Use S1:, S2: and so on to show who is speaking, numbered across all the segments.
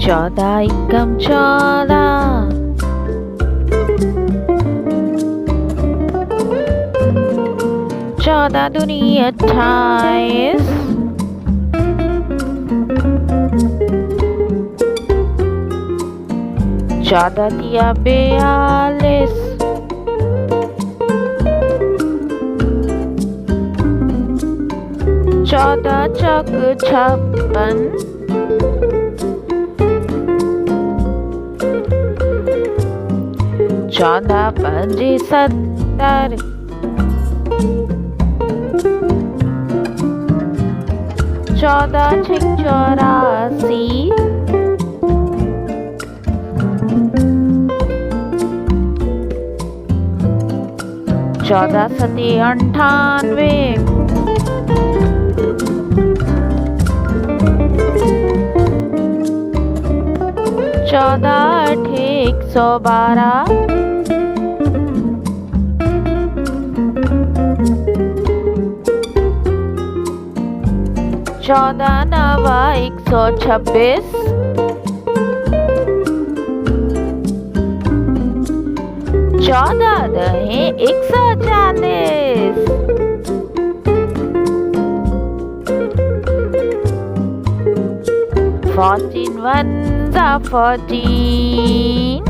S1: 14 एकम 14 14 दूनी 28 14 तिया 42 14 चौक 56 14 पंजे 70 14 छक 84 14 सते 98 14 अठे 112 14 नवा 126 14 दहे 140 14 ones are 14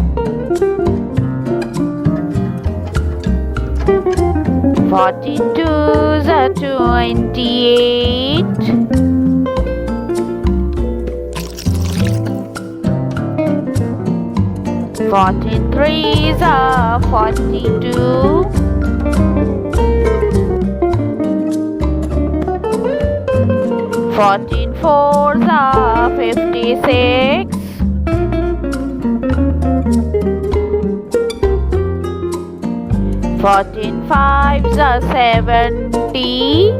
S1: 14 twos are 28 14 threes are 42 14 fours are 56 14 fives are 70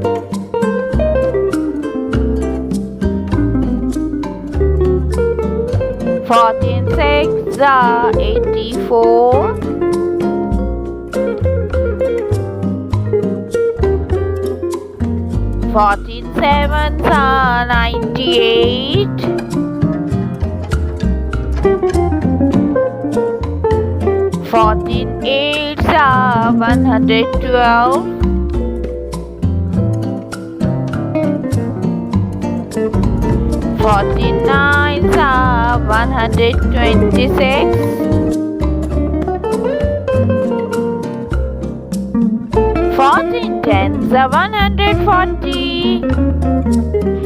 S1: 14 sixes are 84 14 sevens are 98 14 eights are 112 14 nines are 126 14 tens are 140